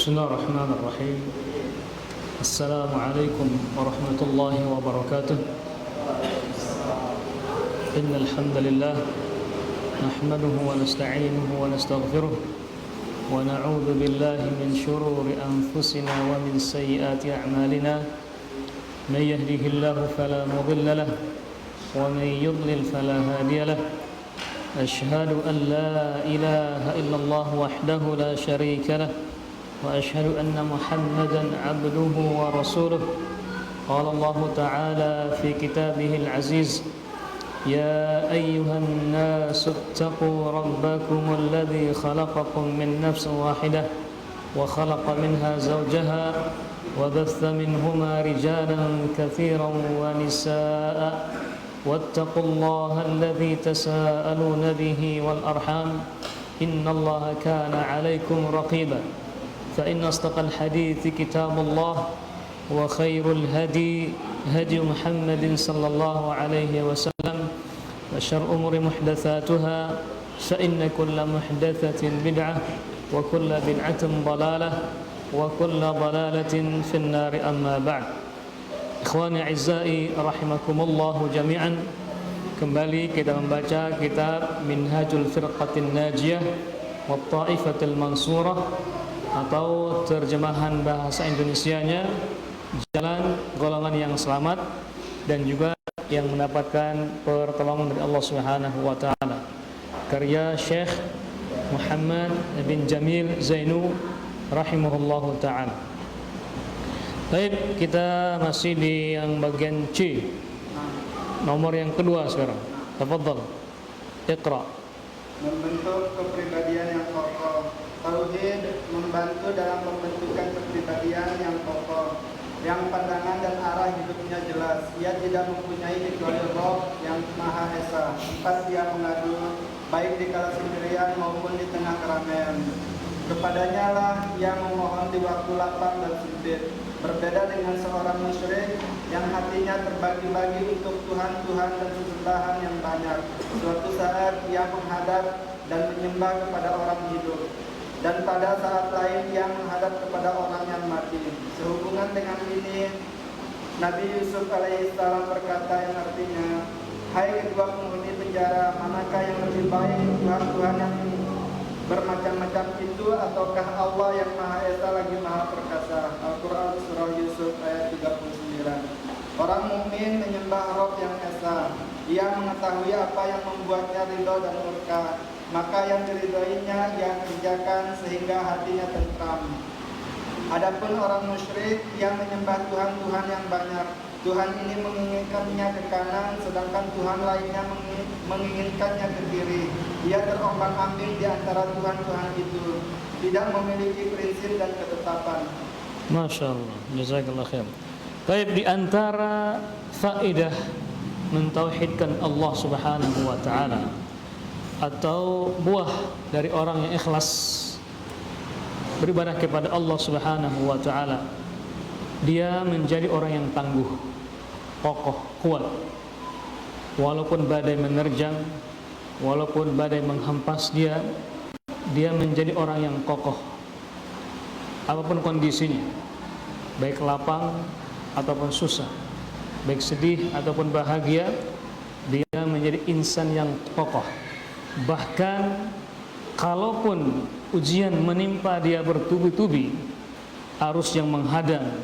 بسم الله الرحمن الرحيم. السلام عليكم ورحمة الله وبركاته. إن الحمد لله نحمده ونستعينه ونستغفره ونعوذ بالله من شرور أنفسنا ومن سيئات أعمالنا. من يهده الله فلا مضل له ومن يضلل فلا هادي له. أشهد أن لا إله إلا الله وحده لا شريك له وأشهد أن محمدا عبده ورسوله. قال الله تعالى في كتابه العزيز: يا أيها الناس اتقوا ربكم الذي خلقكم من نفس واحدة وخلق منها زوجها وبث منهما رجالا كثيرا ونساء واتقوا الله الذي تساءلون به والأرحام إن الله كان عليكم رقيبا. فإن أصدق الحديث كتاب الله وخير الهدي هدي محمد صلى الله عليه وسلم وشر الأمور محدثاتها فإن كل محدثة بدعة وكل بدعة ضلالة وكل ضلالة في النار. أما بعد. Ikhwani a'izza'i rahimakumullahu jami'an. Kembali kita membaca kitab Minhajul Firqatin Najiyah wa Ta'ifatil Mansurah, atau terjemahan bahasa Indonesianya Jalan Golongan yang Selamat dan juga yang mendapatkan pertolongan dari Allah Subhanahu wa taala, karya Syekh Muhammad bin Jamil Zainu rahimahullahu taala. Baik, kita masih di yang bagian C, nomor yang kedua sekarang. Tafadhal, Iqra. Membentuk kepribadian yang kokoh. Tauhid membantu dalam pembentukan kepribadian yang kokoh, yang pandangan dan arah hidupnya jelas. Ia tidak mempunyai kecuali Rabb yang Maha Esa. Tempat dia mengadu, baik di kala sendirian maupun di tengah keramaian. Kepadanya lah ia memohon di waktu lapang dan sempit. Berbeda dengan seorang musyrik yang hatinya terbagi-bagi untuk Tuhan-Tuhan dan sesembahan yang banyak. Suatu saat ia menghadap dan menyembah kepada orang hidup, dan pada saat lain ia menghadap kepada orang yang mati. Sehubungan dengan ini, Nabi Yusuf alaihissalam berkata yang artinya, hai kedua penghuni penjara, manakah yang lebih baik, Tuhan-Tuhan yang bermacam-macam itu ataukah Allah yang Maha Esa lagi Maha Perkasa? Al-Quran Surah Yusuf ayat 39. Orang mukmin menyembah Rabb yang Esa. Ia mengetahui apa yang membuatnya ridho dan murka, maka yang diridhoinya ia kerjakan sehingga hatinya tentram. Adapun orang musyrik yang menyembah Tuhan-Tuhan yang banyak, Tuhan ini menginginkannya ke kanan, sedangkan Tuhan lainnya menginginkannya ke kiri. Ia terombang-ambing di antara Tuhan-Tuhan itu, tidak memiliki prinsip dan ketetapan. Masya Allah, jazakallah khair. Baik, di antara faedah mentauhidkan Allah Subhanahu wa taala, atau buah dari orang yang ikhlas beribadah kepada Allah Subhanahu wa taala, dia menjadi orang yang tangguh, kokoh, kuat. Walaupun badai menerjang, walaupun badai menghempas dia menjadi orang yang kokoh apapun kondisinya, baik lapang ataupun susah, baik sedih ataupun bahagia, dia menjadi insan yang kokoh. Bahkan kalaupun ujian menimpa dia bertubi-tubi, arus yang menghadang,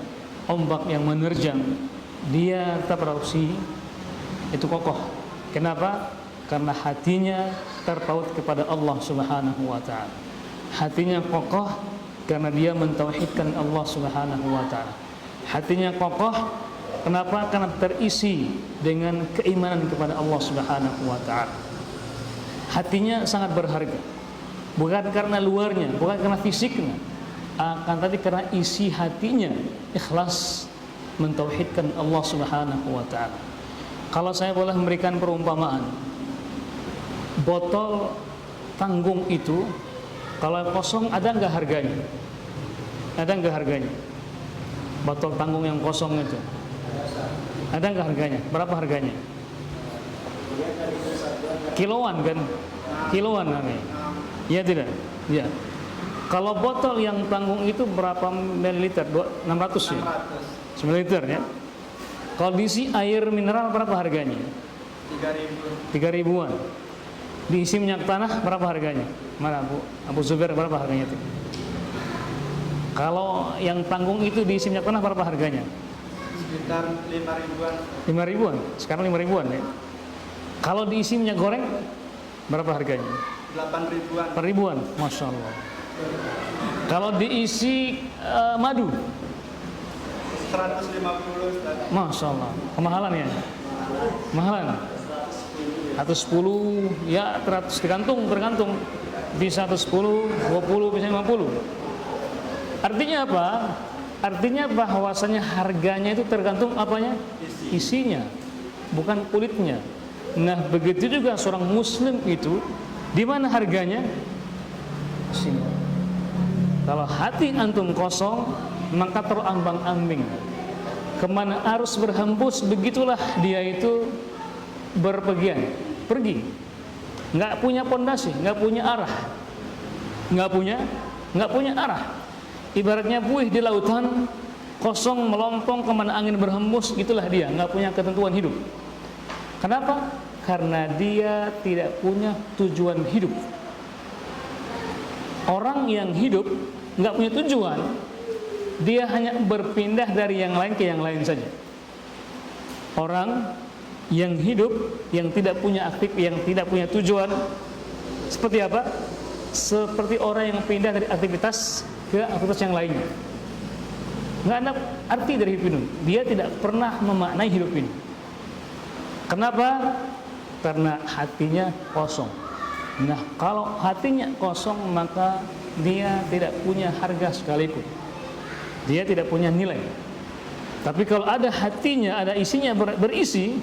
ombak yang menerjang, dia tetap bereaksi itu kokoh. Kenapa? Karena hatinya terpaut kepada Allah Subhanahu wa taala. Hatinya kokoh karena dia mentauhidkan Allah Subhanahu wa taala. Hatinya kokoh kenapa? Karena terisi dengan keimanan kepada Allah Subhanahu wa taala. Hatinya sangat berharga, bukan karena luarnya, bukan karena fisiknya, akan tapi karena isi hatinya ikhlas mentauhidkan Allah Subhanahu wa taala. Kalau saya boleh memberikan perumpamaan, botol tanggung itu kalau kosong ada nggak harganya? Ada nggak harganya? Botol tanggung yang kosong itu ada nggak harganya? Berapa harganya? Kiloan kan? Kiloan namanya. Iya tidak? Iya. Kalau botol yang tanggung itu berapa mililiter? 600 ya? 600. Mililiter ya. Kalau diisi air mineral berapa harganya? 3.000. 3.000-an. Diisi minyak tanah berapa harganya? Mana Abu Zubair, berapa harganya itu? Kalau yang tanggung itu diisi minyak tanah berapa harganya? Sekitar 5.000-an. 5.000-an. Sekarang 5.000-an ya. Kalau diisi minyak goreng berapa harganya? 8.000-an. 4.000-an. Masya Allah. Kalau diisi madu 150, Ustaz. Masya Allah, kemahalan ya? Mahalan? Atau 10, ya tergantung. Bisa 10, 20, bisa 50. Artinya apa? Artinya bahwasanya harganya itu tergantung apanya? Isinya, bukan kulitnya. Nah, begitu juga seorang muslim itu, di mana harganya? Isinya. Kalau hati antum kosong, maka terombang-ambing. Kemana arus berhembus, begitulah dia itu berpergian, pergi. Nggak punya pondasi, nggak punya arah, nggak punya arah. Ibaratnya buih di lautan, kosong melompong kemana angin berhembus, gitulah dia, nggak punya ketentuan hidup. Kenapa? Karena dia tidak punya tujuan hidup. Orang yang hidup nggak punya tujuan, dia hanya berpindah dari yang lain ke yang lain saja. Orang yang hidup, yang tidak punya yang tidak punya tujuan, seperti apa? Seperti orang yang pindah dari aktivitas ke aktivitas yang lainnya. Nggak ada arti dari hidup ini. Dia tidak pernah memaknai hidup ini. Kenapa? Karena hatinya kosong. Nah, kalau hatinya kosong, maka dia tidak punya harga sekalipun. Dia tidak punya nilai. Tapi kalau ada hatinya, ada isinya, berisi,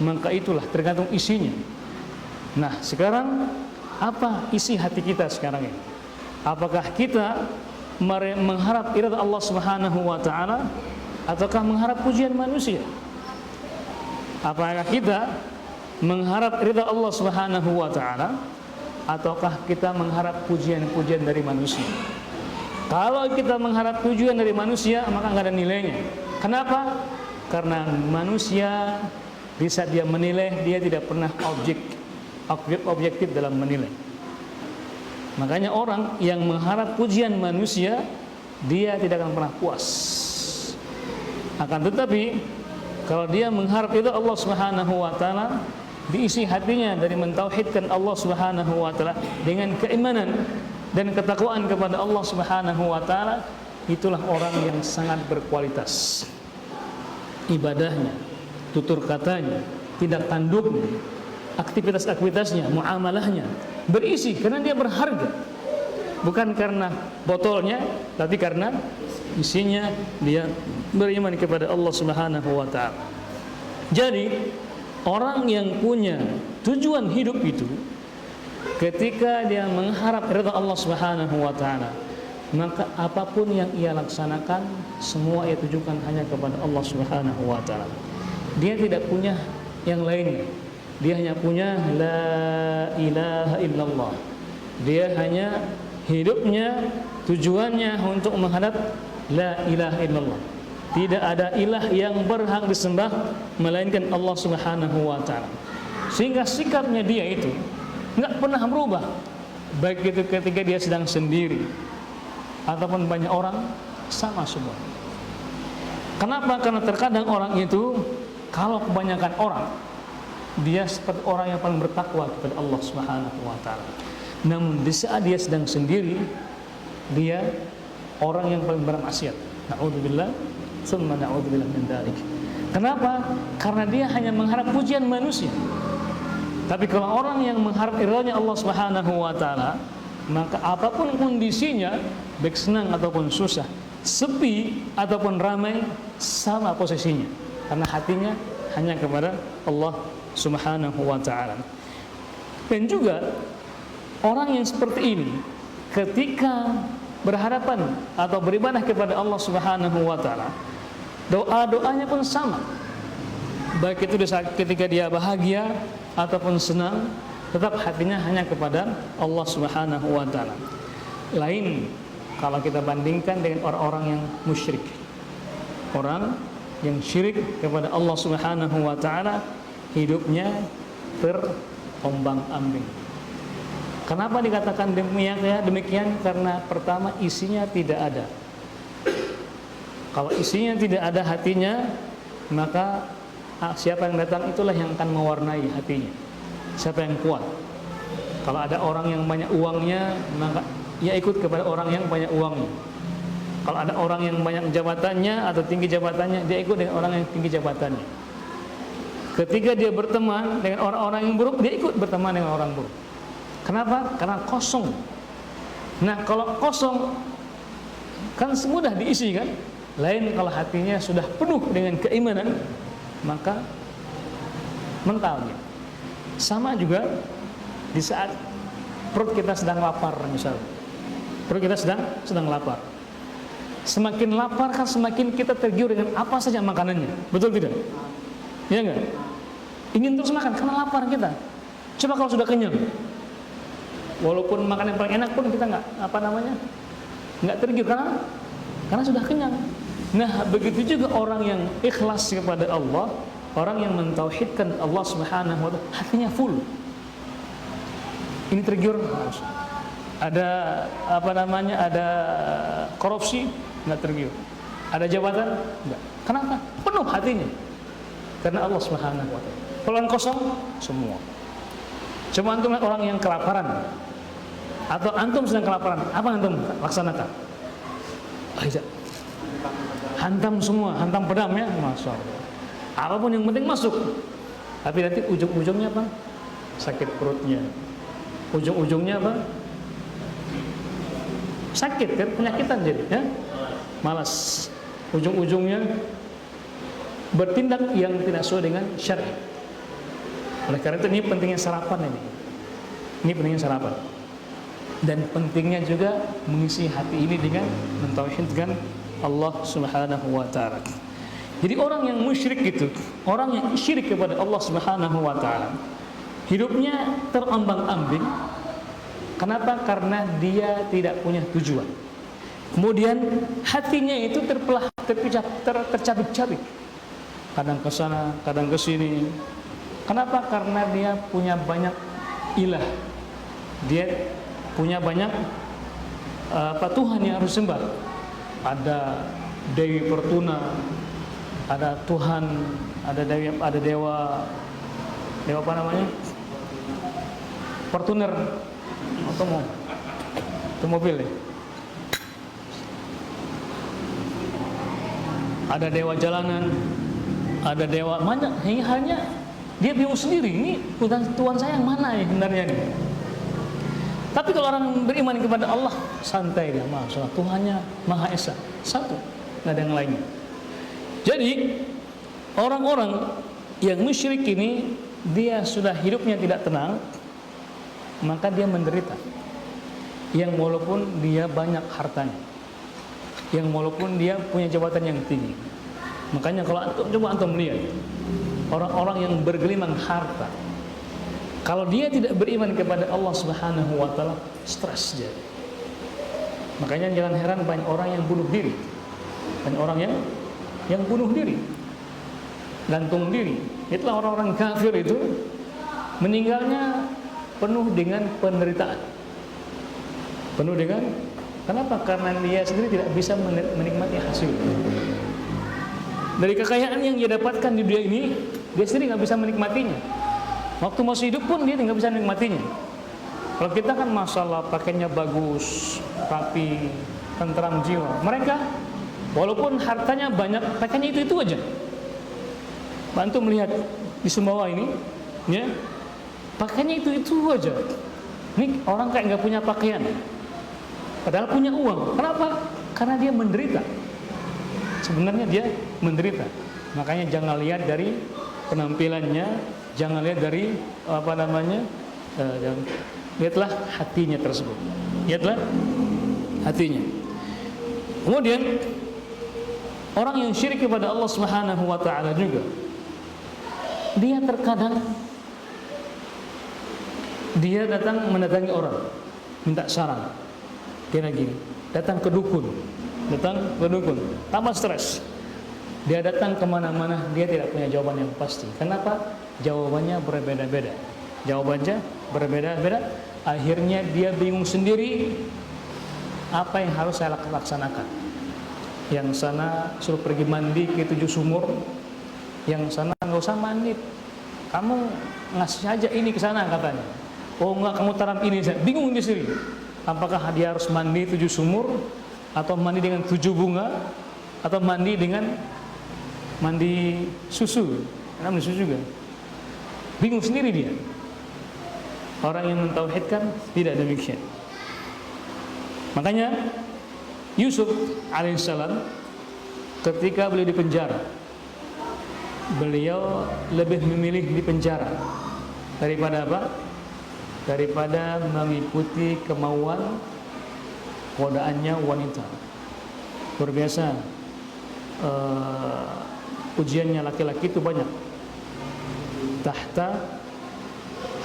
maka itulah tergantung isinya. Nah, sekarang apa isi hati kita sekarang ini? Apakah kita mengharap ridha Allah Subhanahu wa taala ataukah mengharap pujian manusia? Apakah kita mengharap ridha Allah Subhanahu wa taala ataukah kita mengharap pujian-pujian dari manusia? Kalau kita mengharap pujian dari manusia, maka nggak ada nilainya. Kenapa? Karena manusia di saat dia menilai, dia tidak pernah objektif dalam menilai. Makanya orang yang mengharap pujian manusia, dia tidak akan pernah puas. Akan tetapi kalau dia mengharap itu Allah Subhanahu wa taala, diisi hatinya dari mentauhidkan Allah Subhanahu wa taala dengan keimanan dan ketakwaan kepada Allah Subhanahu wa taala, itulah orang yang sangat berkualitas. Ibadahnya, tutur katanya, tindak tanduknya, aktivitas-aktivitasnya, muamalahnya berisi karena dia berharga. Bukan karena botolnya, tapi karena isinya dia beriman kepada Allah Subhanahu wa taala. Jadi, orang yang punya tujuan hidup itu ketika dia mengharap ridha Allah Subhanahu wa taala, maka apapun yang ia laksanakan semua ia tujukan hanya kepada Allah Subhanahu wa taala. Dia tidak punya yang lainnya. Dia hanya punya la ilaha illallah. Dia hanya hidupnya, tujuannya untuk menghadap la ilaha illallah. Tidak ada ilah yang berhak disembah melainkan Allah Subhanahu wa taala. Sehingga sikapnya dia itu enggak pernah berubah, baik itu ketika dia sedang sendiri ataupun banyak orang, sama semua. Kenapa? Karena terkadang orang itu, kalau kebanyakan orang, dia seperti orang yang paling bertakwa kepada Allah Subhanahu wa taala. Namun di saat dia sedang sendiri, dia orang yang paling bermaksiat. Na'udzubillah, tsumma na'udzubillah min dzalik. Kenapa? Karena dia hanya mengharap pujian manusia. Tapi kalau orang yang mengharap ridhanya Allah Subhanahu wa taala, maka apapun kondisinya, baik senang ataupun susah, sepi ataupun ramai, sama posisinya. Karena hatinya hanya kepada Allah Subhanahu wa taala. Dan juga orang yang seperti ini ketika berhadapan atau beribadah kepada Allah Subhanahu wa taala, doa-doanya pun sama. Baik itu ketika dia bahagia ataupun senang, tetap hatinya hanya kepada Allah Subhanahu wa taala. Lain kalau kita bandingkan dengan orang-orang yang musyrik. Orang yang syirik kepada Allah Subhanahu wa taala, hidupnya terombang-ambing. Kenapa dikatakan demikian? Karena pertama, isinya tidak ada. Kalau isinya tidak ada hatinya, maka siapa yang datang itulah yang akan mewarnai hatinya. Siapa yang kuat. Kalau ada orang yang banyak uangnya, maka ia ikut kepada orang yang banyak uangnya. Kalau ada orang yang banyak jabatannya atau tinggi jabatannya, dia ikut dengan orang yang tinggi jabatannya. Ketika dia berteman dengan orang-orang yang buruk, dia ikut berteman dengan orang buruk. Kenapa? Karena kosong. Nah, kalau kosong kan semudah diisi kan? Lain kalau hatinya sudah penuh dengan keimanan, maka mentalnya. Sama juga di saat perut kita sedang lapar misalnya. Perut kita sedang lapar. Semakin lapar kan semakin kita tergiur dengan apa saja makanannya. Betul tidak? Ya enggak? Ingin terus makan karena lapar kita. Coba kalau sudah kenyang, walaupun makan yang paling enak pun kita nggak tergiur karena sudah kenyang. Nah, begitu juga orang yang ikhlas kepada Allah, orang yang mentauhidkan Allah Subhanahu wa taala, hatinya full. Ini tergiur, ada ada korupsi, nggak tergiur. Ada jabatan, enggak. Kenapa? Penuh hatinya karena Allah Subhanahu wa taala. Kalau yang kosong, semua. Coba antum lihat orang yang kelaparan, atau antum sedang kelaparan, apa antum laksanakan? Hantam semua, hantam pedam ya, masya Allah. Apapun yang penting masuk. Tapi nanti ujung-ujungnya apa? Sakit perutnya. Ujung-ujungnya apa? Sakit kan, penyakitan jadi ya. Malas. Ujung-ujungnya bertindak yang tidak sesuai dengan syariat. Oleh karena itu ini pentingnya sarapan ini. Ini pentingnya sarapan. Dan pentingnya juga mengisi hati ini dengan mentauhidkan Allah Subhanahu wa taala. Jadi orang yang musyrik itu, orang yang syirik kepada Allah Subhanahu wa taala, hidupnya terombang-ambing. Kenapa? Karena dia tidak punya tujuan. Kemudian hatinya itu tercabik-cabik. Kadang ke sana, kadang ke sini. Kenapa? Karena dia punya banyak ilah. Dia punya banyak Tuhan yang harus sembah. Ada Dewi Pertuna, ada Tuhan, ada dewa apa namanya? Fortuner, otomobil ya. Ada dewa jalanan, ada dewa mana? Hanya dia bingung sendiri. Ini Tuhan saya yang mana ya sebenarnya nih? Tapi kalau orang beriman kepada Allah, santai dia, masalah Tuhannya Maha Esa, satu, nggak ada yang lainnya. Jadi orang-orang yang musyrik ini, dia sudah hidupnya tidak tenang, maka dia menderita. Yang walaupun dia banyak hartanya, yang walaupun dia punya jabatan yang tinggi. Makanya kalau coba antum lihat orang-orang yang bergelimang harta, kalau dia tidak beriman kepada Allah Subhanahu wa taala, stres jadi. Makanya jangan heran banyak orang yang bunuh diri. Banyak orang yang bunuh diri, gantung diri. Itulah orang-orang kafir itu, meninggalnya penuh dengan penderitaan. Penuh dengan, kenapa? Karena dia sendiri tidak bisa menikmati hasil dari kekayaan yang dia dapatkan di dunia ini. Dia sendiri nggak bisa menikmatinya. Waktu masih hidup pun dia nggak bisa menikmatinya. Kalau kita kan masalah pakainya bagus, rapi, tentram jiwa. Mereka walaupun hartanya banyak, pakainya itu aja. Bantu melihat di Sumbawa ini, ya, pakainya itu aja. Ini orang kayak nggak punya pakaian, padahal punya uang. Kenapa? Karena dia menderita. Sebenarnya dia menderita. Makanya jangan lihat dari penampilannya, jangan lihat dari lihatlah hatinya tersebut. Lihatlah hatinya. Kemudian orang yang syirik kepada Allah Subhanahu wa taala juga, dia terkadang dia datang mendatangi orang, minta saran. Kira gini, datang ke dukun, tambah stres. Dia datang kemana-mana, dia tidak punya jawaban yang pasti. Kenapa? Jawabannya berbeda-beda. Akhirnya dia bingung sendiri, apa yang harus saya laksanakan. Yang sana suruh pergi mandi ke 7 sumur, yang sana nggak usah mandi, kamu ngasih aja ini ke sana katanya. Oh enggak, kamu taram ini. Bingung dia sendiri. Apakah dia harus mandi 7 sumur, atau mandi dengan 7 bunga, atau mandi dengan mandi susu? Karena mandi susu juga. Bingung sendiri dia. Orang yang mentauhidkan tidak demikian. Makanya Yusuf alaihissalam ketika beliau di penjara, beliau lebih memilih di penjara daripada apa? Daripada mengikuti kemauan godaannya wanita. Luar biasa. Ujiannya laki-laki itu banyak. Tahta,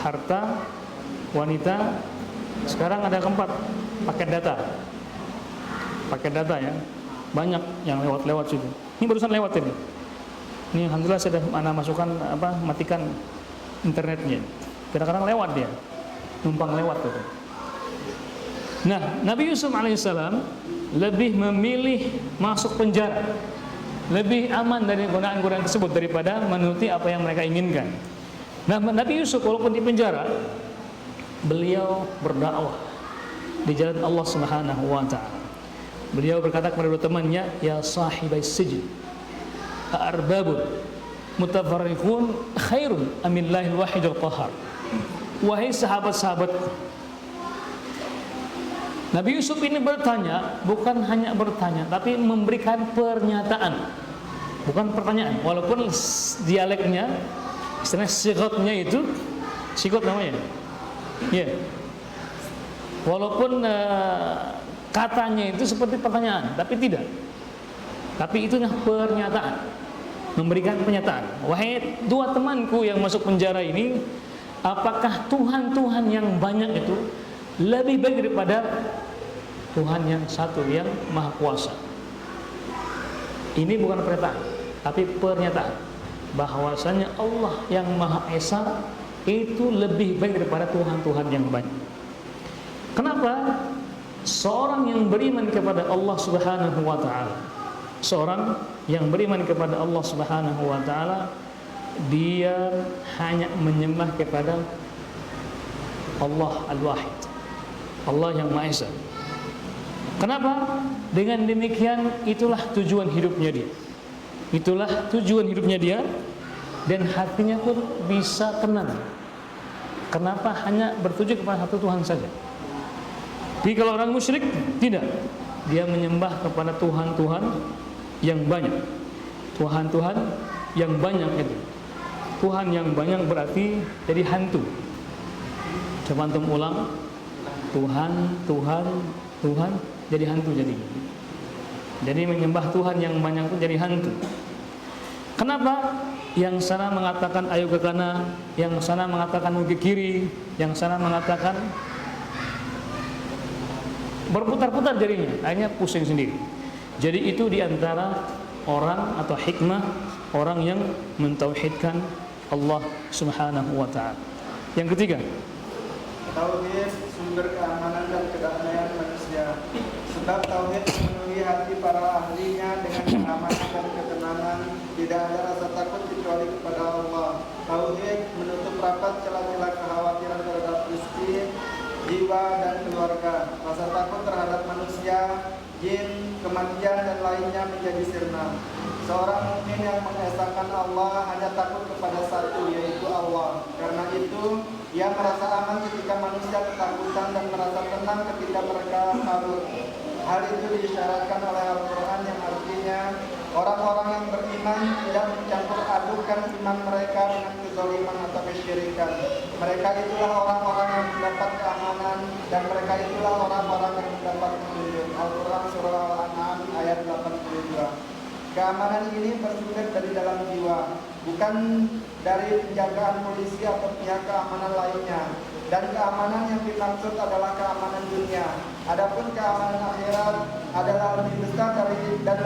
harta, wanita. Sekarang ada keempat, paket data ya. Banyak yang lewat situ. Ini barusan lewat ini. Ini alhamdulillah saya sudah masukkan matikan internetnya. Kadang-kadang lewat dia. Numpang lewat tuh. Nah, Nabi Yusuf alaihissalam lebih memilih masuk penjara, lebih aman dari godaan-godaan tersebut daripada menuruti apa yang mereka inginkan. Nah, Nabi Yusuf walaupun di penjara, beliau berdakwah di jalan Allah Subhanahu wa taala. Beliau berkata kepada dua temannya, ya sahibai sijn, arbabun mutafarriqun khairun amillahil wahidul qahar. Wahai sahabat-sahabat, Nabi Yusuf ini bertanya, bukan hanya bertanya, tapi memberikan pernyataan, bukan pertanyaan. Walaupun dialeknya, istilahnya sigotnya itu, sigot namanya, ya. Walaupun katanya itu seperti pertanyaan, tapi tidak. Tapi itunya pernyataan, memberikan pernyataan. Wahai dua temanku yang masuk penjara ini, apakah Tuhan yang banyak itu lebih baik daripada Tuhan yang satu, yang Maha Kuasa? Ini bukan pernyataan, tapi pernyataan bahwasanya Allah yang Maha Esa itu lebih baik daripada Tuhan yang banyak. Kenapa? Seorang yang beriman kepada Allah Subhanahu wa taala, seorang yang beriman kepada Allah Subhanahu wa taala, dia hanya menyembah kepada Allah Al-Wahid, Allah yang Maha Esa. Kenapa? Dengan demikian itulah tujuan hidupnya dia. Itulah tujuan hidupnya dia, dan hatinya pun bisa tenang. Kenapa? Hanya bertuju kepada satu Tuhan saja. Tapi kalau orang musyrik tidak, dia menyembah kepada Tuhan yang banyak. Tuhan yang banyak itu. Tuhan yang banyak berarti jadi hantu. Coba antum ulang. Tuhan jadi hantu jadi. Jadi menyembah Tuhan yang banyak itu jadi hantu. Kenapa? Yang sana mengatakan ayo ke kanan, yang sana mengatakan ke kiri, yang sana mengatakan, berputar-putar jadinya, akhirnya pusing sendiri. Jadi itu diantara orang atau hikmah orang yang mentauhidkan Allah Subhanahu wa ta'ala. Yang ketiga, tauhid sumber keamanan dan kedamaian manusia. Sebab tauhid memenuhi hati para ahlinya dengan keamanan dan ketenangan. Tidak ada rasa takut kecuali kepada Allah. Tauhid menutup rapat celah-celah kekhawatiran terhadap istri, jiwa dan keluarga. Rasa takut terhadap manusia, jin, kematian dan lainnya menjadi sirna. Seorang mukmin yang mengesahkan Allah hanya takut kepada satu, yaitu Allah. Karena itu ia merasa aman ketika manusia ketakutan dan merasa tenang ketika mereka takut. Hal itu diisyaratkan oleh Al-Quran yang artinya orang-orang yang beriman tidak mencampur adukan iman mereka dengan kezaliman atau kesyirikan. Mereka itulah orang-orang yang mendapat keamanan, dan mereka itulah orang-orang yang mendapat petunjuk. Al-Quran surah Al-An'am ayat 82. Keamanan ini bersumber dari dalam jiwa, bukan dari penjagaan polisi atau pihak keamanan lainnya. Dan keamanan yang dimaksud adalah keamanan dunia. Adapun keamanan akhirat adalah lebih besar dan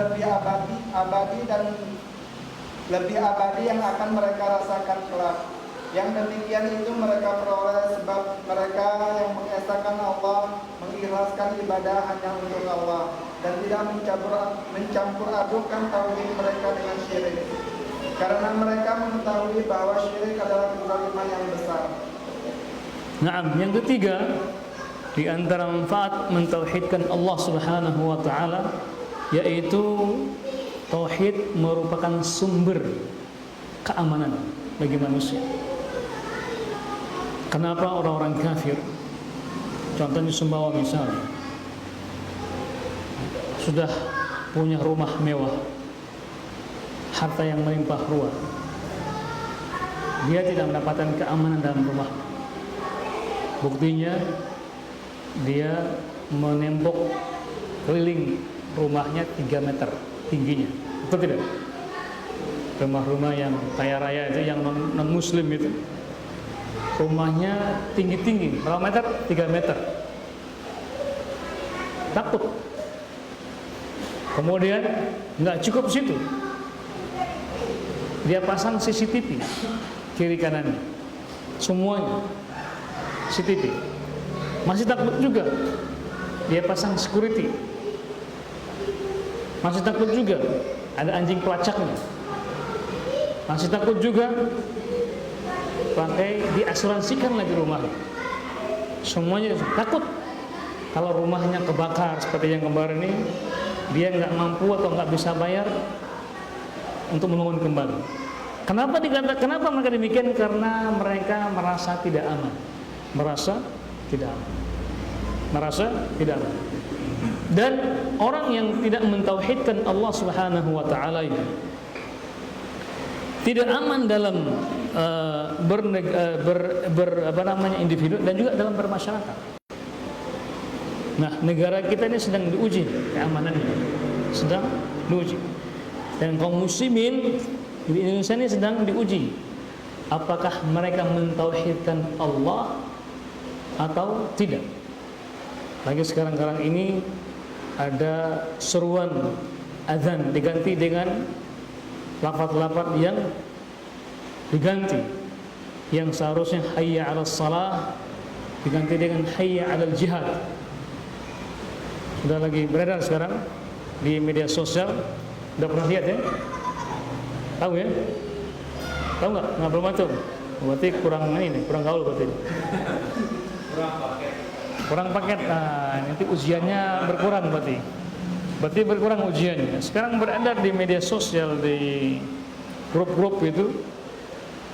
lebih abadi yang akan mereka rasakan kelak. Yang demikian itu mereka peroleh sebab mereka yang mengesahkan Allah, mengikhlaskan ibadah hanya untuk Allah, dan tidak mencampur adukan tauhid mereka dengan syirik. Karena mereka mengetahui bahwa syirik adalah kezaliman yang besar. Naam, yang ketiga di antara manfaat mentauhidkan Allah Subhanahu wa taala yaitu tauhid merupakan sumber keamanan bagi manusia. Kenapa orang-orang kafir, contohnya Sumbawa misalnya, sudah punya rumah mewah, harta yang melimpah ruah, dia tidak mendapatkan keamanan dalam rumah. Buktinya dia menembok keliling rumahnya 3 meter tingginya, betul tidak? Rumah-rumah yang kaya raya itu, yang non muslim itu, rumahnya tinggi-tinggi, berapa meter? 3 meter. Takut. Kemudian nggak cukup situ, dia pasang CCTV kiri kanannya, semuanya CCTV. Masih takut juga, dia pasang security. Masih takut juga, ada anjing pelacaknya. Masih takut juga, pakai diasuransikan lagi rumahnya. Semuanya takut kalau rumahnya kebakar seperti yang kemarin ini, dia nggak mampu atau nggak bisa bayar untuk membangun kembali. Kenapa mereka demikian? Karena mereka merasa tidak aman. Merasa tidak aman. Dan orang yang tidak mentauhidkan Allah Subhanahu wa taala itu tidak aman dalam individu dan juga dalam bermasyarakat. Nah, negara kita ini sedang diuji keamanannya, sedang diuji. Dan kaum muslimin di Indonesia ini sedang diuji. Apakah mereka mentauhidkan Allah atau tidak? Lagi sekarang ini ada seruan azan diganti dengan lafaz-lafaz yang diganti, yang seharusnya hayya 'alas salah diganti dengan hayya 'alal jihad. Sudah lagi beredar sekarang di media sosial. Udah pernah lihat ya? Tahu ya? Tahu nggak? Nggak belum tahu. Berarti kurang gaul berarti. Kurang paket. Nah, nanti ujiannya berkurang berarti. Berarti berkurang ujiannya. Sekarang beredar di media sosial, di grup-grup itu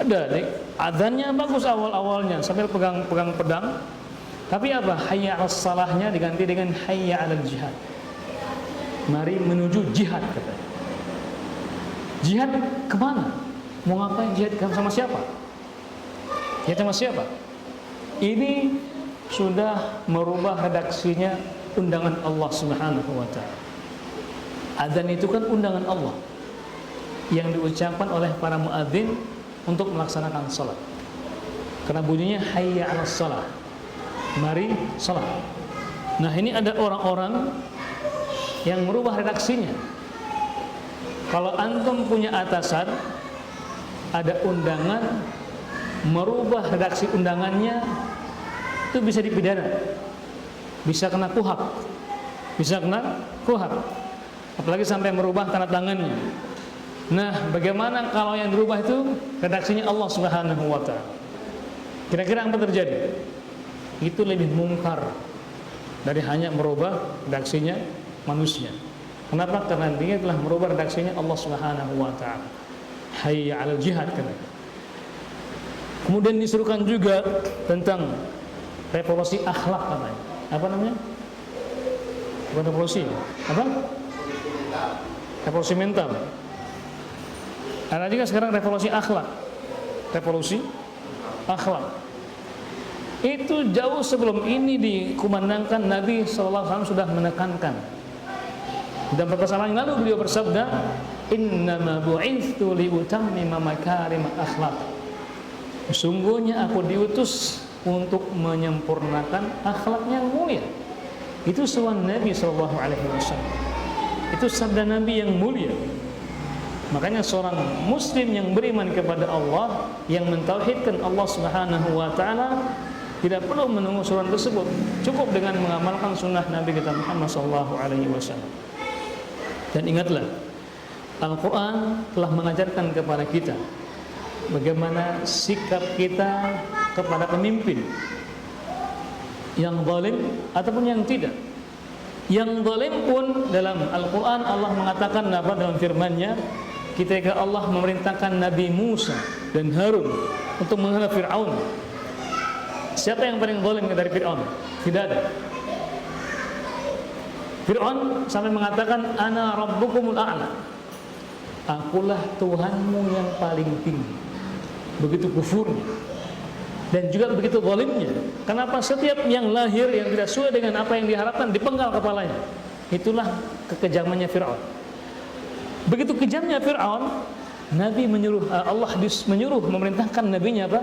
ada nih, adzannya bagus awal-awalnya sambil pegang pedang. Tapi apa? Hayya 'alas salahnya diganti dengan hayya 'alal jihad. Mari menuju jihad katanya. Jihad kemana? Mau ngapain jihad? Sama siapa? Jihad sama siapa? Ini sudah merubah redaksinya undangan Allah Subhanahu wa taala. Adzan itu kan undangan Allah yang diucapkan oleh para muadzin untuk melaksanakan salat. Karena bunyinya hayya 'alas shalah. Mari salat. Nah, ini ada orang-orang yang merubah redaksinya. Kalau antum punya atasan, ada undangan, merubah redaksi undangannya, itu bisa dipidana, bisa kena kuhab, apalagi sampai merubah tanda tangannya. Nah, bagaimana kalau yang dirubah itu redaksinya Allah Subhanahu wa taala? Kira-kira apa terjadi? Itu lebih mungkar dari hanya merubah redaksinya manusia. Kenapa? Karena dia telah merubah redaksinya Allah Subhanahu wa taala. Hayya 'alal jihad katanya. Kemudian disuruhkan juga tentang revolusi akhlak katanya. Apa namanya? Bukan revolusi. Apa? Revolusi mental. Ada juga sekarang revolusi akhlak. Revolusi akhlak. Itu jauh sebelum ini dikumandangkan, Nabi SAW sudah menekankan. Dan perkataan yang lalu beliau bersabda, "Innama bu'ithtu liutammima makarim akhlak." Sungguhnya aku diutus untuk menyempurnakan akhlak yang mulia. Itu seruan Nabi sallallahu alaihi wasallam. Itu sabda Nabi yang mulia. Makanya seorang muslim yang beriman kepada Allah, yang mentauhidkan Allah Subhanahu wa taala, tidak perlu menunggu surat tersebut. Cukup dengan mengamalkan sunnah Nabi kita Muhammad sallallahu alaihi wasallam. Dan ingatlah, Al-Qur'an telah mengajarkan kepada kita bagaimana sikap kita kepada pemimpin yang zalim ataupun yang tidak. Yang zalim pun dalam Al-Quran Allah mengatakan apa dalam firman-Nya, ketika Allah memerintahkan Nabi Musa dan Harun untuk menghadap Fir'aun. Siapa yang paling zalim dari Fir'aun? Tidak ada. Fir'aun sampai mengatakan ana rabbukumul a'la. Akulah Tuhanmu yang paling tinggi. Begitu kufurnya dan juga begitu zalimnya. Kenapa setiap yang lahir yang tidak sesuai dengan apa yang diharapkan dipenggal kepalanya? Itulah kekejamannya Fir'aun. Begitu kejamnya Fir'aun, Nabi menyuruh Allah menyuruh memerintahkan nabinya apa?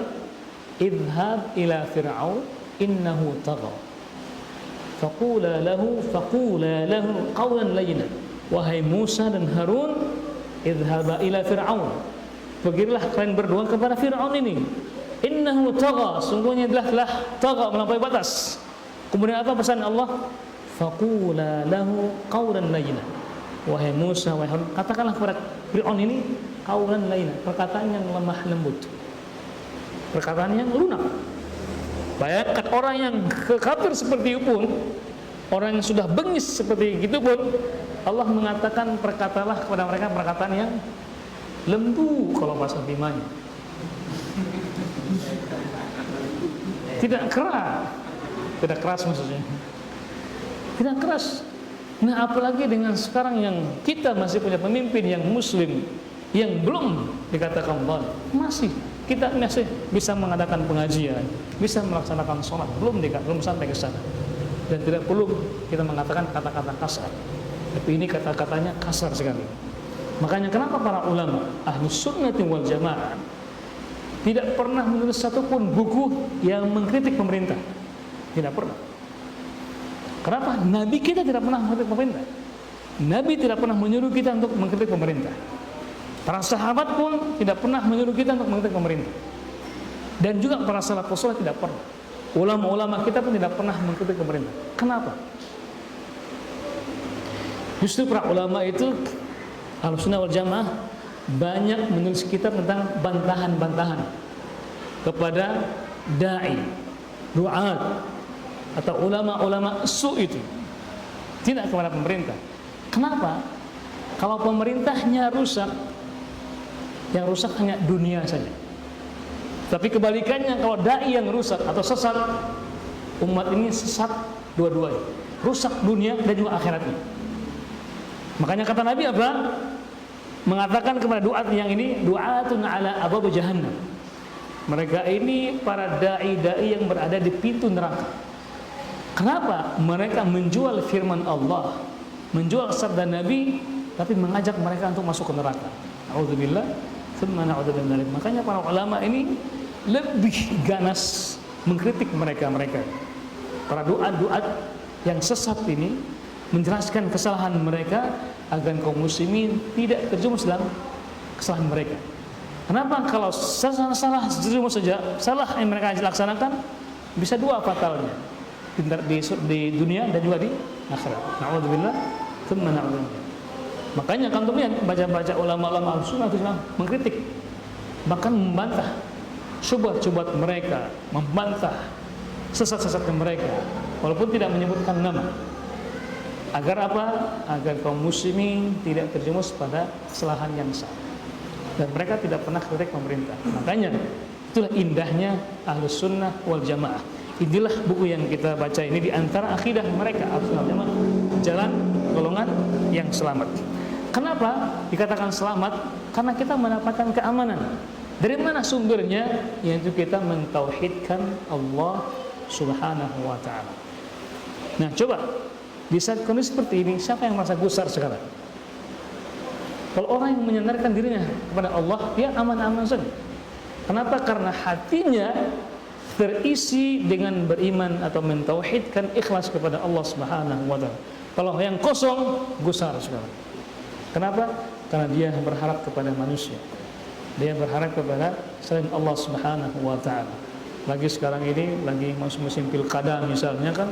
Idhab ila Fir'aun innahu tagha. Faqula lahu qawlan layyinan. Wahai Musa dan Harun, idhaba ila Fir'aun. Pergilah kalian berdua kepada Fir'aun ini. Innahu tagha, sungguhnya telah tagha, melampaui batas. Kemudian apa pesan Allah? Faqula lahu qawlan layyinan. Wahai Musa, wahai Harun, katakanlah kepada Fir'aun ini qawlan layyinan, perkataan yang lemah lembut, perkataan yang lunak. Bayangkan orang yang kafir seperti itu pun, orang yang sudah bengis seperti itu pun, Allah mengatakan perkatalah kepada mereka perkataan yang lembu kalau bahasa Bimanya. Tidak keras maksudnya. Tidak keras. Nah, apalagi dengan sekarang yang kita masih punya pemimpin yang muslim yang belum dikatakan zalim. Kita masih bisa mengadakan pengajian, bisa melaksanakan sholat, belum sampai ke sana. Dan tidak perlu kita mengatakan kata-kata kasar. Tapi ini kata-katanya kasar sekali. Makanya kenapa para ulama Ahlus Sunnah wal Jamaah tidak pernah menulis satupun buku yang mengkritik pemerintah. Tidak pernah. Kenapa? Nabi kita tidak pernah mengkritik pemerintah. Nabi tidak pernah menyuruh kita untuk mengkritik pemerintah. Para sahabat pun tidak pernah menyuruh kita untuk mengkritik pemerintah. Dan juga para salafus saleh tidak pernah. Ulama-ulama kita pun tidak pernah mengkritik pemerintah. Kenapa? Justru para ulama itu Ahlussunnah wal Jamaah banyak menulis kitab tentang bantahan-bantahan kepada dai, duat atau ulama-ulama su itu, tidak kepada pemerintah. Kenapa? Kalau pemerintahnya rusak, yang rusak hanya dunia saja. Tapi kebalikannya, kalau dai yang rusak atau sesat, umat ini sesat dua-duanya, rusak dunia dan juga akhiratnya. Makanya kata Nabi apa? Mengatakan kepada duat yang ini, du'atun ala abwab jahannam. Mereka ini para dai-dai yang berada di pintu neraka. Kenapa? Mereka menjual firman Allah, menjual sabda Nabi, tapi mengajak mereka untuk masuk ke neraka. A'udzubillah, tsumma na'udzubillah. Makanya para ulama ini lebih ganas mengkritik mereka. Para duat-duat yang sesat ini menjelaskan kesalahan mereka agar kaum muslimin tidak terjerumus dalam kesalahan mereka. Kenapa? Kalau salah terjerumus saja, salah yang mereka laksanakan bisa dua fatalnya di dunia dan juga di akhirat. Na'udzubillah, tsumma na'udzubillah. Makanya kan tuh baca-baca ulama-ulama Ahlussunnah itu mengkritik, bahkan membantah syubhat-syubhat mereka, membantah sesat-sesatnya mereka, walaupun tidak menyebutkan nama. Agar apa? Agar kaum muslimin tidak terjerumus pada kesalahan yang sama. Dan mereka tidak pernah kritik pemerintah. Makanya itulah indahnya Ahlus Sunnah wal Jamaah. Inilah buku yang kita baca ini di antara akidah mereka Ahlus Sunnah wal Jamaah, jalan golongan yang selamat. Kenapa dikatakan selamat? Karena kita mendapatkan keamanan. Dari mana sumbernya? Yaitu kita mentauhidkan Allah Subhanahu wa taala. Nah, coba di saat kondisi seperti ini, siapa yang merasa gusar sekarang? Kalau orang yang menyandarkan dirinya kepada Allah, dia aman-aman saja. Kenapa? Karena hatinya terisi dengan beriman atau mentauhidkan, ikhlas kepada Allah Subhanahu wa taala. Kalau yang kosong, gusar sekarang. Kenapa? Karena dia berharap kepada manusia. Dia berharap kepada selain Allah Subhanahu wa taala. Lagi sekarang ini lagi musim pilkada misalnya kan,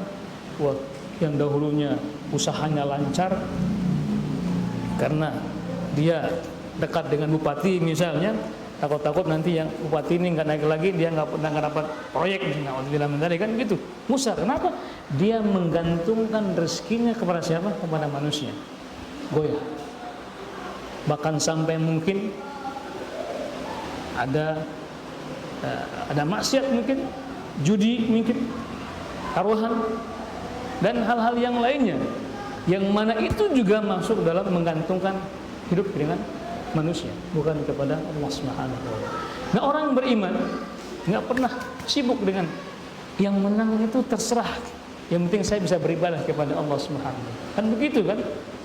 wah, yang dahulunya usahanya lancar karena dia dekat dengan bupati misalnya, takut-takut nanti yang bupati ini nggak naik lagi, dia nggak dapat proyek, kan gitu. Musar. Kenapa? Dia menggantungkan rezekinya kepada siapa? Kepada manusia. Goyah. Bahkan sampai mungkin ada maksiat mungkin, judi mungkin, taruhan dan hal-hal yang lainnya, yang mana itu juga masuk dalam menggantungkan hidup dengan manusia, bukan kepada Allah Subhanahu wa taala. Nah, orang beriman nggak pernah sibuk dengan yang menang itu terserah. Yang penting saya bisa beribadah kepada Allah Subhanahu wa taala. Kan begitu kan?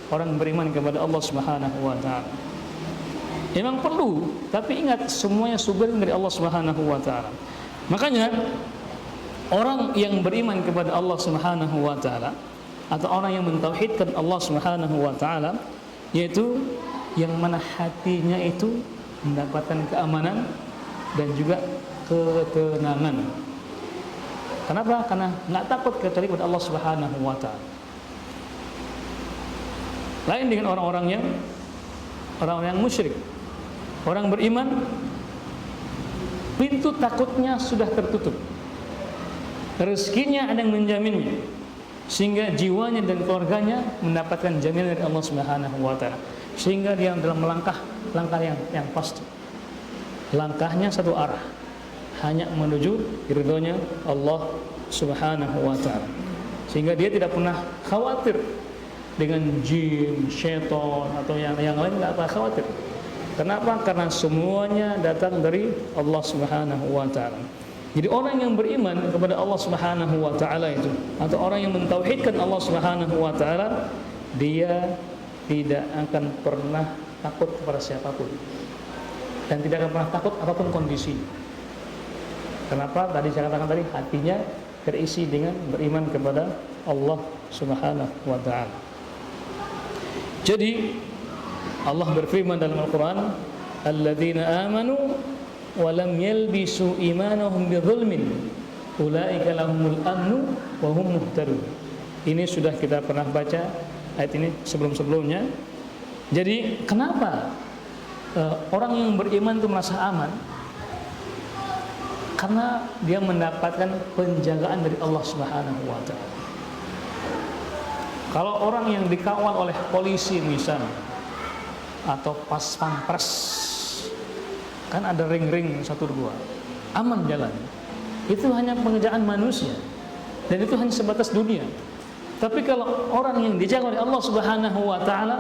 Orang beriman kepada Allah Subhanahu wa taala. Memang perlu, tapi ingat semuanya sumber dari Allah Subhanahu wa taala. Makanya orang yang beriman kepada Allah Subhanahu wa taala atau orang yang mentauhidkan Allah Subhanahu wa taala, yaitu yang mana hatinya itu mendapatkan keamanan dan juga ketenangan. Kenapa? Karena nggak takut kecuali kepada Allah Subhanahu wa taala. Lain dengan orang-orang yang musyrik. Orang beriman, pintu takutnya sudah tertutup. Rezekinya ada yang menjaminnya, sehingga jiwanya dan keluarganya mendapatkan jaminan dari Allah Subhanahu wa taala. Sehingga dia dalam langkah yang pasti. Langkahnya satu arah, hanya menuju ridhonya Allah Subhanahu wa taala. Sehingga dia tidak pernah khawatir dengan jin, syaitan atau yang lain, enggak pernah khawatir. Kenapa? Karena semuanya datang dari Allah Subhanahu wa taala. Jadi orang yang beriman kepada Allah Subhanahu wa taala itu, atau orang yang mentauhidkan Allah Subhanahu wa taala, dia tidak akan pernah takut kepada siapapun dan tidak akan pernah takut apapun kondisi. Kenapa? Tadi saya katakan tadi, hatinya terisi dengan beriman kepada Allah Subhanahu wa taala. Jadi Allah berfirman dalam Al-Qur'an, "Alladzina amanu wa lam yalbisu imanahum bidzulmin, ulaika lahumul amnu wa hum muhtadun." Ini sudah kita pernah baca ayat ini sebelum-sebelumnya. Jadi kenapa orang yang beriman itu merasa aman? Karena dia mendapatkan penjagaan dari Allah Subhanahu wa taala. Kalau orang yang dikawal oleh polisi misalnya, atau pas pampres, kan ada ring-ring 1-2, aman jalan. Itu hanya pengejagaan manusia, dan itu hanya sebatas dunia. Tapi kalau orang yang dijaga oleh Allah Subhanahu wa taala,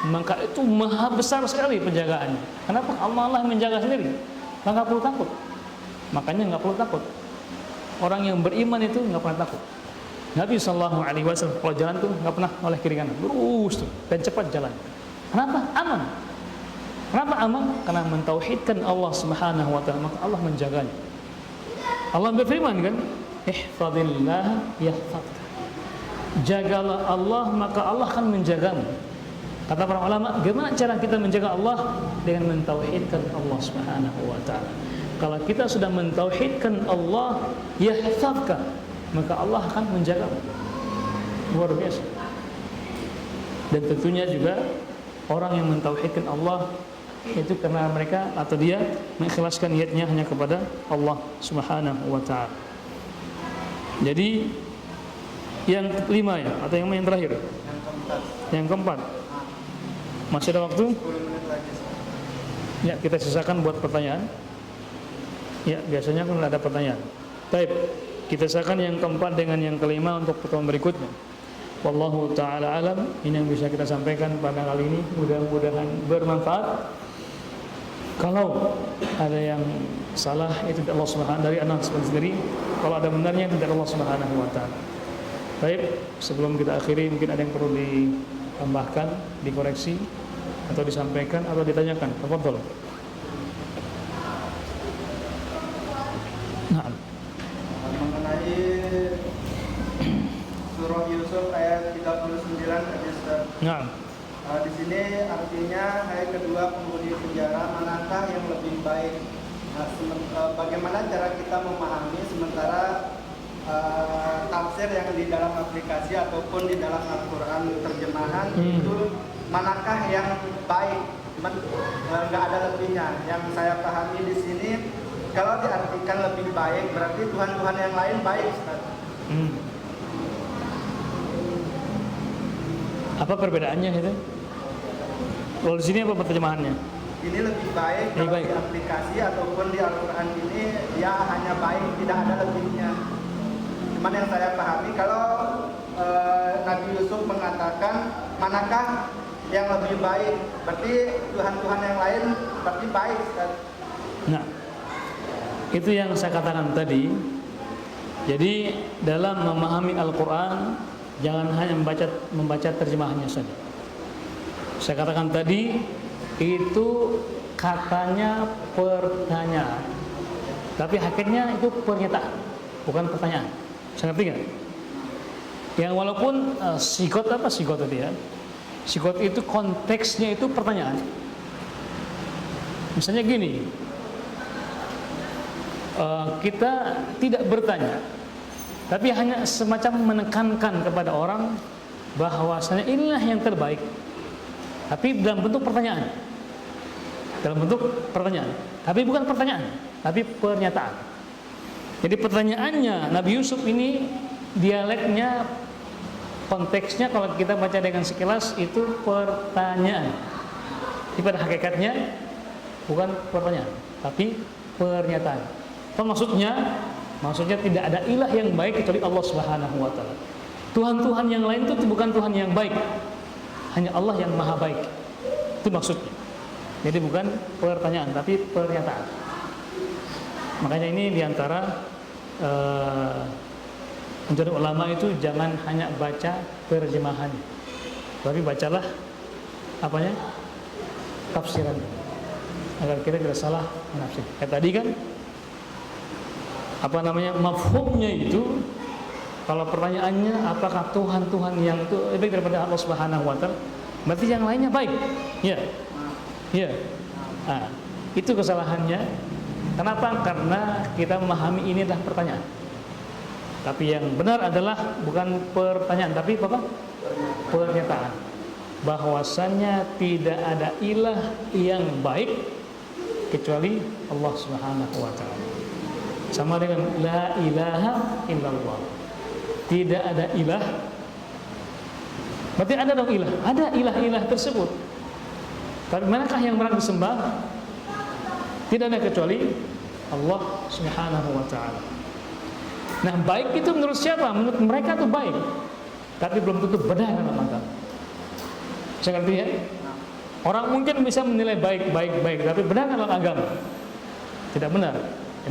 maka itu maha besar sekali penjagaannya. Kenapa? Allah menjaga sendiri. Enggak perlu takut. Makanya enggak perlu takut. Orang yang beriman itu enggak pernah takut. Nabi sallallahu alaihi wasallam kalau jalan tuh enggak pernah oleh kiri kanan, lurus tuh dan cepat jalan. Kenapa? Aman. Kenapa aman? Karena mentauhidkan Allah Subhanahu wa taala, maka Allah menjaganya. Allah berfirman kan, "Ihfazillah yahfazka." Jagalah Allah, maka Allah akan menjagamu. Kata para ulama, bagaimana cara kita menjaga Allah? Dengan mentauhidkan Allah Subhanahu wa taala. Kalau kita sudah mentauhidkan Allah, yahfazka, maka Allah akan menjagamu. Luar biasa. Dan tentunya juga orang yang mentauhidkan Allah itu karena mereka atau dia mengikhlaskan niatnya hanya kepada Allah Subhanahu wa taala. Jadi yang kelima ya, atau yang terakhir? Yang keempat. Masih ada waktu? 10 menit lagi. Ya, kita sisakan buat pertanyaan. Ya, biasanya kan ada pertanyaan. Baik, kita sisakan yang keempat dengan yang kelima untuk pertemuan berikutnya. Wallahu ta'ala alam. Ini yang bisa kita sampaikan pada kali ini. Mudah-mudahan bermanfaat. Kalau ada yang salah itu dari Allah Subhanahu dari anak sendiri. Kalau ada benarnya itu dari Allah Subhanahu wa taala. Baik, sebelum kita akhiri mungkin ada yang perlu ditambahkan, dikoreksi atau disampaikan atau ditanyakan. Tafadhol. Nah, Di sini artinya, hai kedua penghuni penjara, manakah yang lebih baik? Bagaimana cara kita memahami sementara tafsir yang di dalam aplikasi ataupun di dalam Al-Quran terjemahan itu manakah yang baik? Cuman nggak ada lebihnya. Yang saya pahami di sini, kalau diartikan lebih baik berarti Tuhan-Tuhan yang lain baik, Ustaz. Apa perbedaannya itu? Kalau di sini apa terjemahannya? Ini lebih baik kalau di aplikasi ataupun di Al-Quran ini dia hanya baik, tidak ada lebihnya. Cuman yang saya pahami kalau Nabi Yusuf mengatakan manakah yang lebih baik, berarti Tuhan-Tuhan yang lain berarti baik, Ustaz. Nah, itu yang saya katakan tadi. Jadi dalam memahami Al-Quran jangan hanya membaca terjemahannya saja. Saya katakan tadi itu katanya pertanyaan, tapi hakikatnya itu pernyataan, bukan pertanyaan. Saya ngerti nggak? Yang walaupun sigot tadi ya, sigot itu konteksnya itu pertanyaan. Misalnya gini, kita tidak bertanya, tapi hanya semacam menekankan kepada orang bahwasanya inilah yang terbaik, tapi dalam bentuk pertanyaan. Tapi bukan pertanyaan, tapi pernyataan. Jadi pertanyaannya Nabi Yusuf ini dialeknya, konteksnya kalau kita baca dengan sekilas itu pertanyaan. Tapi pada hakikatnya bukan pertanyaan, tapi pernyataan. Apa maksudnya? Maksudnya tidak ada ilah yang baik kecuali Allah Subhanahu wa taala. Tuhan-tuhan yang lain itu bukan Tuhan yang baik. Hanya Allah yang maha baik. Itu maksudnya. Jadi bukan pertanyaan, tapi pernyataan. Makanya ini diantara menjadi ulama itu jangan hanya baca terjemahannya, tapi bacalah apanya? Tafsiran, agar kita tidak salah menafsir. Kayak tadi kan, mafhumnya itu, kalau pertanyaannya apakah Tuhan yang itu lebih daripada Allah Subhanahu wa taala, berarti yang lainnya baik. Ya. Nah, itu kesalahannya. Kenapa? Karena kita memahami ini adalah pertanyaan. Tapi yang benar adalah bukan pertanyaan, tapi apa? Pernyataan. Bahwasannya tidak ada ilah yang baik kecuali Allah Subhanahu wa taala. Sama dengan la ilaha illallah. Tidak ada ilah. Berarti ada dong ilah. Ada ilah-ilah tersebut. Tapi manakah yang berhak disembah? Tidak ada kecuali Allah Subhanahu wa taala. Nah, baik itu menurut siapa? Menurut mereka itu baik, tapi belum tentu benar dalam agama. Saya ngerti ya? Orang mungkin bisa menilai baik, tapi benar dalam agama? Tidak benar.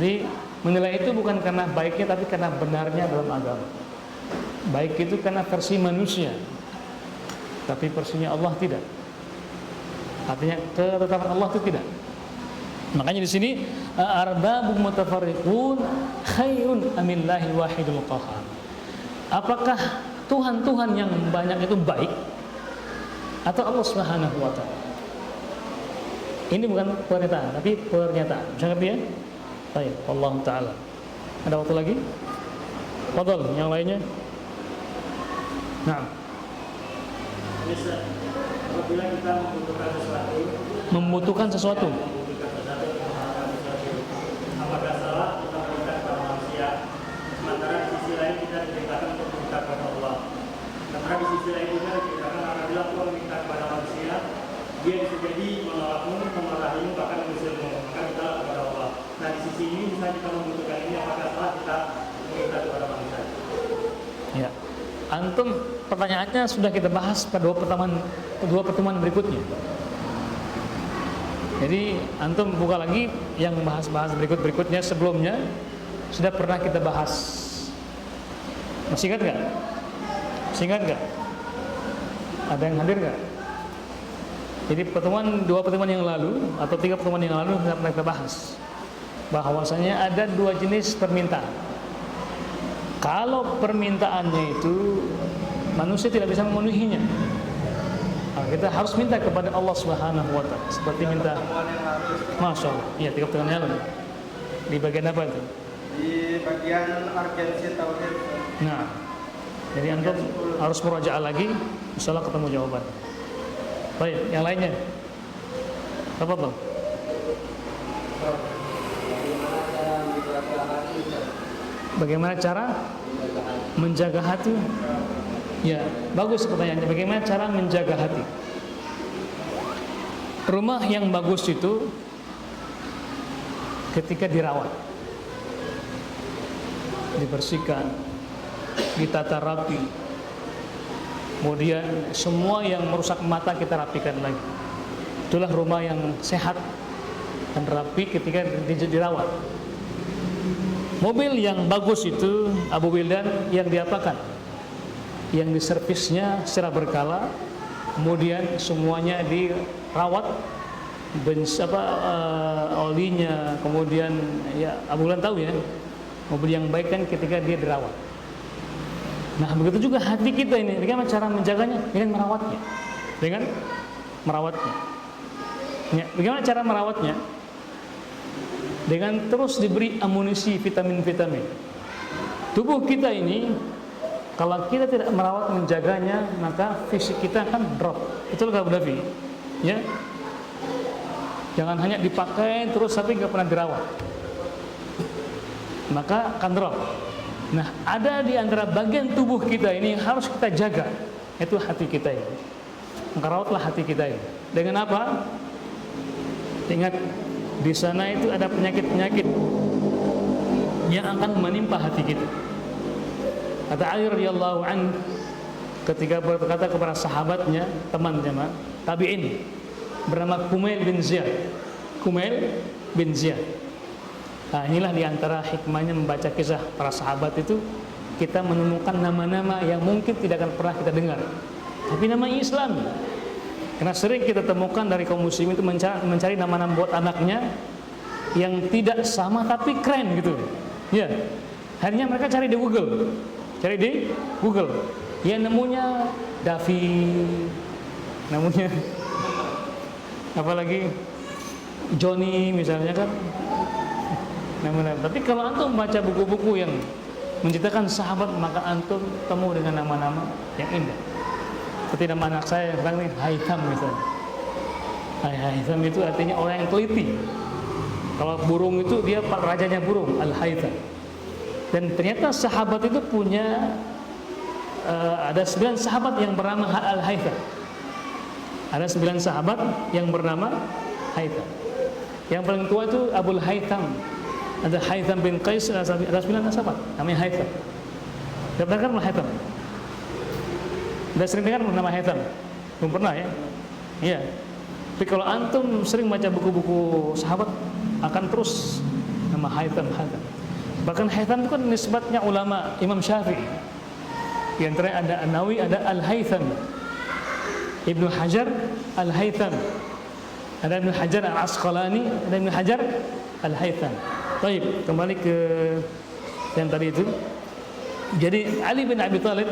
Jadi menilai itu bukan karena baiknya, tapi karena benarnya dalam agama. Baik itu karena versi manusia, tapi versinya Allah tidak. Artinya ketetapan Allah itu tidak. Makanya di sini arbabun mutafarriqun khairun amillahi wahidul qahhar. Apakah Tuhan-Tuhan yang banyak itu baik atau Allah Subhanahu wa taala? Ini bukan pernyataan, tapi pernyataan. Bisa ngerti ya? Baik, Allah taala. Ada waktu lagi? Fadhal, yang lainnya? Nah. Apabila kita membutuhkan sesuatu, apakah salah kita meminta kepada manusia, sementara di sisi lain kita diperintahkan untuk meminta kepada Allah. Karena di sisi lain juga diperintahkan apabila Tuhan meminta kepada manusia, dia bisa jadi menolakmu, memarahimu, bahkan mengusirmu, maka mintalah kepada Allah. Nah, di sisi ini misalnya kita membutuhkan ini, apakah salah kita meminta kepada manusia? Ya, antum pertanyaannya sudah kita bahas pada dua pertemuan berikutnya. Jadi antum buka lagi yang bahas-bahas berikutnya sebelumnya sudah pernah kita bahas. Masih ingat nggak? Masih ingat nggak? Ada yang hadir nggak? Jadi dua pertemuan yang lalu atau 3 pertemuan yang lalu sudah pernah kita bahas bahwasanya ada 2 jenis permintaan. Kalau permintaannya itu manusia tidak bisa memenuhinya, kita harus minta kepada Allah Subhanahu wa taala. Seperti minta Pertemuan yang harus Masya Allah. Iya, 3 pertemuan yang lalu. Di bagian apa itu? di bagian urgensi tauhid. Nah, jadi antum harus murajaah lagi, insyaallah ketemu jawaban. Baik, yang lainnya. Apa bang? Bagaimana cara menjaga hati? Ya, bagus pertanyaannya. Bagaimana cara menjaga hati? Rumah yang bagus itu ketika dirawat, dibersihkan, ditata rapi, kemudian semua yang merusak mata kita rapikan lagi. Itulah rumah yang sehat dan rapi ketika dirawat. Mobil yang bagus itu, Abu Wildan, yang diapakan? Yang diservisnya secara berkala, kemudian semuanya dirawat, olinya, kemudian ya Abu Wildan tahu ya, mobil yang baik kan ketika dia dirawat. Nah, begitu juga hati kita ini, bagaimana cara menjaganya? Dengan merawatnya. Dengan merawatnya. Ya, bagaimana cara merawatnya? Dengan terus diberi amunisi vitamin-vitamin. Tubuh kita ini, kalau kita tidak merawat, menjaganya, maka fisik kita akan drop. Betul nggak Bu Davi? Ya. Jangan hanya dipakai terus tapi nggak pernah dirawat, maka akan drop. Nah, ada di antara bagian tubuh kita ini yang harus kita jaga, itu hati kita ini. Maka rawatlah hati kita ini. Dengan apa? Ingat, di sana itu ada penyakit-penyakit yang akan menimpa hati kita. Kata Ali radhiyallahu anhu ketika berkata kepada sahabatnya, teman-teman tabi'in, bernama Kumail bin Ziyad. Kumail bin Ziyad. Nah, inilah diantara hikmahnya membaca kisah para sahabat itu, kita menemukan nama-nama yang mungkin tidak akan pernah kita dengar, tapi nama Islam. Karena sering kita temukan dari kaum muslim itu mencari nama-nama buat anaknya yang tidak sama tapi keren gitu. Ya, akhirnya mereka cari di Google, ya nemunya Davi, namanya apalagi Johnny misalnya kan. Tapi kalau antum baca buku-buku yang menceritakan sahabat, maka antum temu dengan nama-nama yang indah. Seperti nama anak saya sekarang ini Haitham misalnya. Haitham itu artinya orang yang teliti. Kalau burung itu dia rajanya burung, Al-Haitham. Dan ternyata sahabat itu punya ada 9 sahabat yang bernama Al-Haitham. Ada 9 sahabat yang bernama Haitham. Yang paling tua itu Abul Haitham. Ada Haitham bin Qais, ada 9 sahabat namanya Haitham. Sudah pernah kan Haitham? Sudah sering dengar nama Haitham? Belum pernah ya? Iya. Tapi kalau antum sering baca buku-buku sahabat, akan terus nama Haitham. Bahkan Haitham itu kan nisbatnya ulama Imam Syafi'i. Di antara ada An-Nawawi, ada Al-Haytham, Ibnu Hajar Al-Haytham, ada Ibnu Hajar Al-Asqalani, ada Ibnu Hajar Al-Haytham. Baik, kembali ke yang tadi itu. Jadi Ali bin Abi Thalib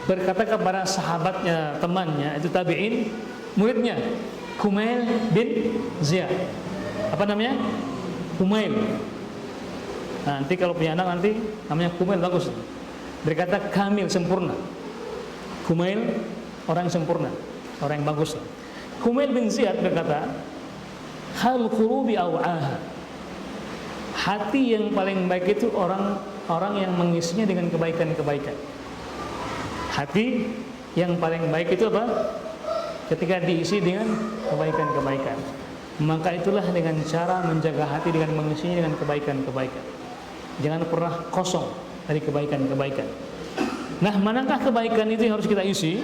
berkata kepada sahabatnya, temannya itu tabi'in, muridnya Kumail bin Ziyad. Apa namanya? Kumail. Nah, nanti kalau punya anak nanti namanya Kumail, bagus. Berkata kamil, sempurna. Kumail orang sempurna, orang yang bagus. Kumail bin Ziyad berkata, hal qulubi aw'aha. Hati yang paling baik itu orang yang mengisinya dengan kebaikan-kebaikan. Hati yang paling baik itu apa? Ketika diisi dengan kebaikan-kebaikan. Maka itulah dengan cara menjaga hati, dengan mengisinya dengan kebaikan-kebaikan. Jangan pernah kosong dari kebaikan-kebaikan. Nah, manakah kebaikan itu yang harus kita isi?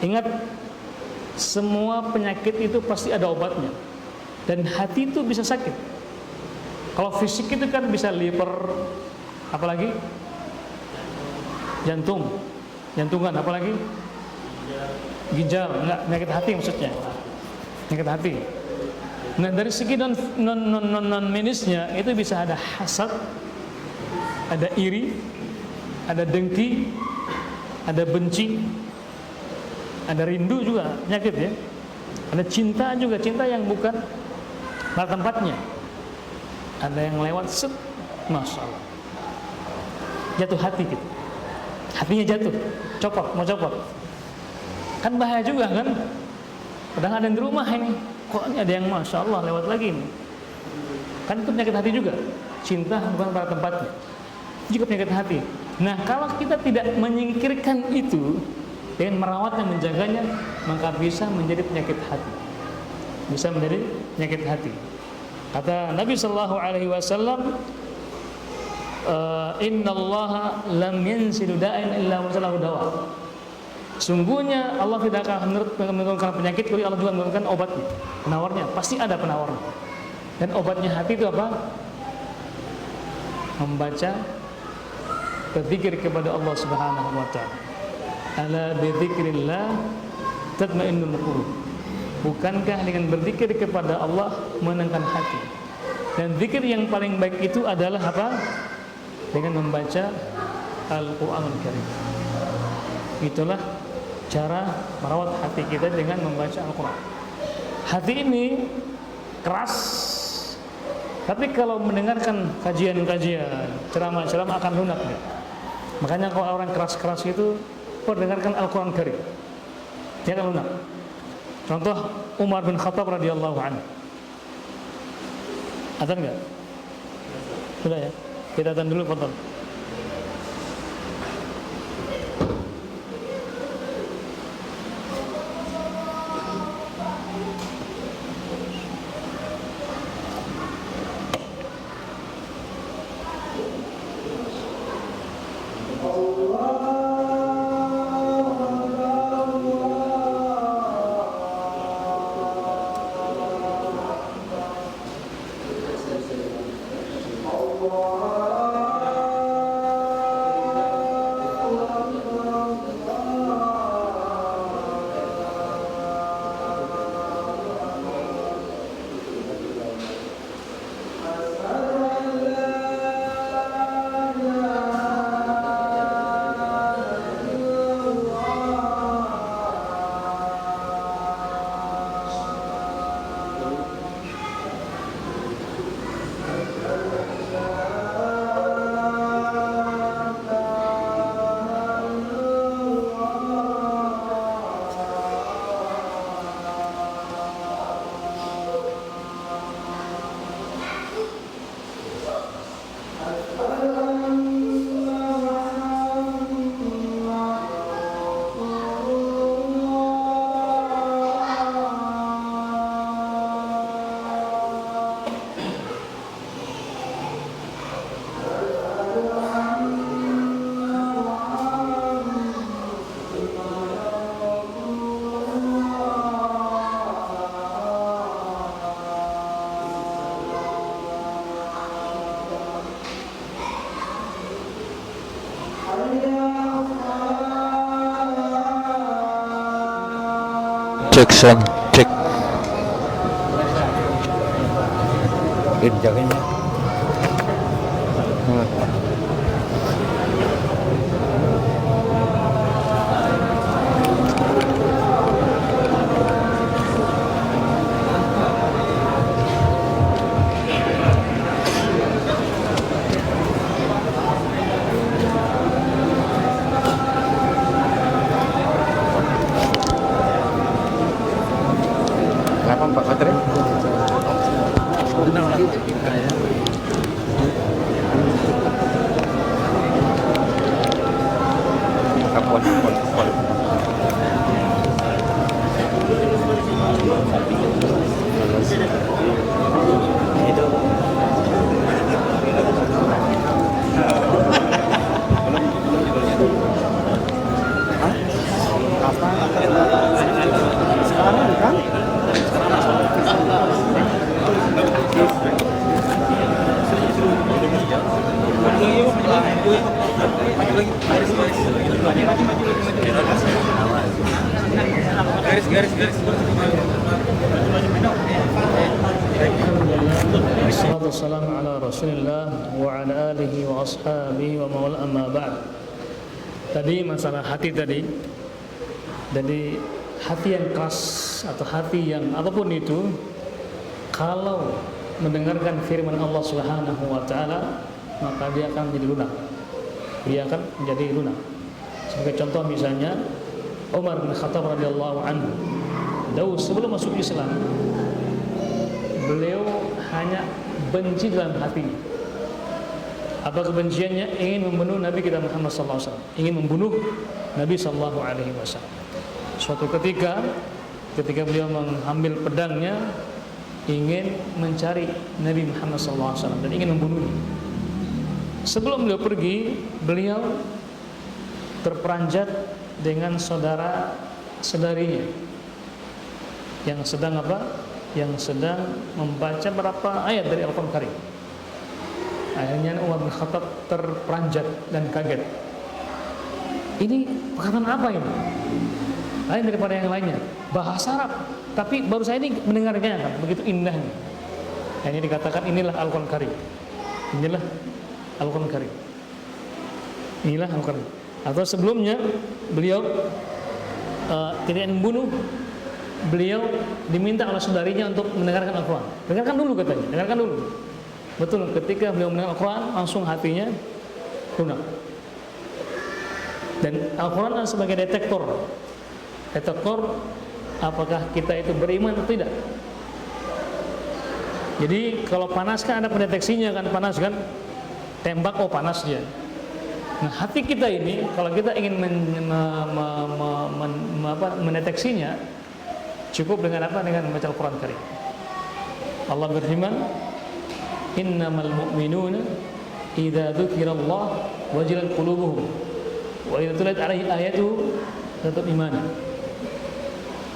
Ingat, semua penyakit itu pasti ada obatnya. Dan hati itu bisa sakit. Kalau fisik itu kan bisa liver, apalagi jantungan, apalagi ginjal, enggak, penyakit hati maksudnya, penyakit hati. Nah, dari segi non medisnya itu bisa ada hasad, ada iri, ada dengki, ada benci, Ada rindu juga penyakit ya. Ada cinta juga, cinta yang bukan pada tempatnya. Ada yang lewat set, masya Allah, jatuh hati gitu. Hatinya jatuh, mau copot. Kan bahaya juga kan. Kadang ada yang di rumah ini, kok ini ada yang masya Allah lewat lagi nih. Kan itu penyakit hati juga. Cinta bukan pada tempatnya, juga penyakit hati. Nah, kalau kita tidak menyingkirkan itu dengan merawatnya, menjaganya, maka bisa menjadi penyakit hati. Bisa menjadi penyakit hati. Kata Nabi sallallahu alaihi wasallam, innallaha lam yanzilu da'in illa wasalahu dawa. Sungguhnya Allah tidak akan menurunkan penyakit kecuali Allah juga menurunkan obatnya, penawarnya. Pasti ada penawarnya. Dan obatnya hati itu apa? Membaca, berzikir kepada Allah Subhanahu wa taala. Ala bidzikrillah tatma'innul qulub. Bukankah dengan berzikir kepada Allah menenangkan hati? Dan zikir yang paling baik itu adalah apa? Dengan membaca Al-Qur'anul Karim. Itulah cara merawat hati kita dengan membaca Al-Qur'an. Hati ini keras, tapi kalau mendengarkan kajian-kajian, ceramah-ceramah akan lunak ya. Makanya kalau orang keras-keras itu mendengarkan Al-Qur'an Karim, dia akan lunak. Contoh Umar bin Khattab radhiyallahu anhu. Ada enggak? Sudah ya? Kita adzan dulu, Pak. Cek sound, cek. Ini jaganya. Kenapa Pak Katri? Kapol. Sekarang kan? Wassalamu ala Rasulillah wa ala alihi wa ashabihi wa mawla amma ba'd. Tadi masalah hati tadi. Jadi hati yang keras atau hati yang apapun itu, kalau mendengarkan firman Allah Subhanahu wa taala, maka dia akan menjadi lunak. Dia akan menjadi lunak. Sebagai contoh misalnya Umar bin Khattab radhiyallahu anhu, dahulu sebelum masuk Islam, beliau hanya benci dalam hatinya. Apa kebenciannya? Ingin membunuh Nabi kita Muhammad SAW, ingin membunuh Nabi SAW. Suatu ketika beliau mengambil pedangnya, ingin mencari Nabi Muhammad SAW dan ingin membunuhnya. Sebelum beliau pergi, beliau terperanjat dengan saudara-saudarinya yang sedang apa? Yang sedang membaca beberapa ayat dari Al-Quran Karim. Akhirnya Umar bin Khattab terperanjat dan kaget. Ini perkataan apa ini? Lain daripada yang lainnya. Bahasa Arab, tapi baru saya ini mendengarnya kan, begitu indahnya. Ini dikatakan inilah Al-Quran Karim. Inilah Al-Quran Karim. Inilah Al-Quran. Atau sebelumnya beliau tidak membunuh, beliau diminta oleh saudarinya untuk mendengarkan Al-Quran. Dengarkan dulu katanya, dengarkan dulu. Betul, ketika beliau mendengar Al-Quran, langsung hatinya lunak. Dan Al-Quran adalah sebagai detektor apakah kita itu beriman atau tidak. Jadi kalau panas kan ada pendeteksinya kan, panas kan, tembak, oh panas dia. Nah hati kita ini kalau kita ingin mendeteksinya, cukup dengan apa? Dengan membaca Al-Quran Karim. Allah berfirman, innamal mu'minuna idza dzukirallah wajilat qulubuhum wa idza tuliyat 'alaihim ayatuhu zadatum imanan.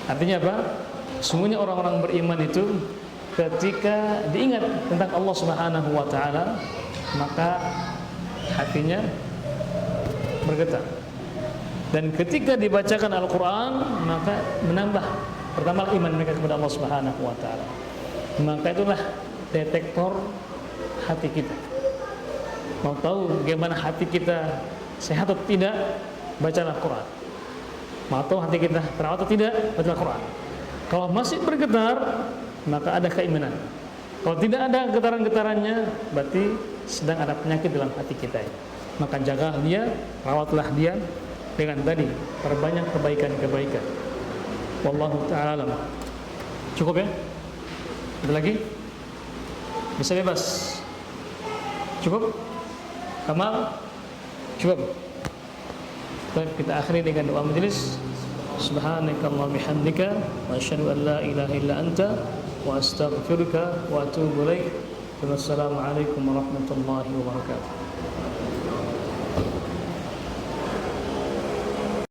Artinya apa? Sungguhnya orang-orang beriman itu ketika diingat tentang Allah Subhanahu wa taala, maka hatinya bergetar. Dan ketika dibacakan Al-Quran, maka menambah pertama iman mereka kepada Allah Subhanahu wa taala. Maka itulah detektor hati kita. Mau tahu bagaimana hati kita sehat atau tidak, bacalah Al-Quran. Mau tahu hati kita terawat atau tidak, bacalah Al-Quran. Kalau masih bergetar, maka ada keimanan. Kalau tidak ada getaran-getarannya, berarti sedang ada penyakit dalam hati kita. Maka jagalah dia, rawatlah dia dengan tadi, perbanyak kebaikan-kebaikan. Wallahu ta'ala alam. Cukup ya? Ada lagi? Bisa bebas. Cukup? Kamal? Cukup. Baik, kita akhiri dengan doa majelis. Subhanakallahumma bihamdika wa asyhadu an la ilaha illa anta wa astaghfiruka wa atubu ilaik. Wassalamualaikum warahmatullahi wabarakatuh.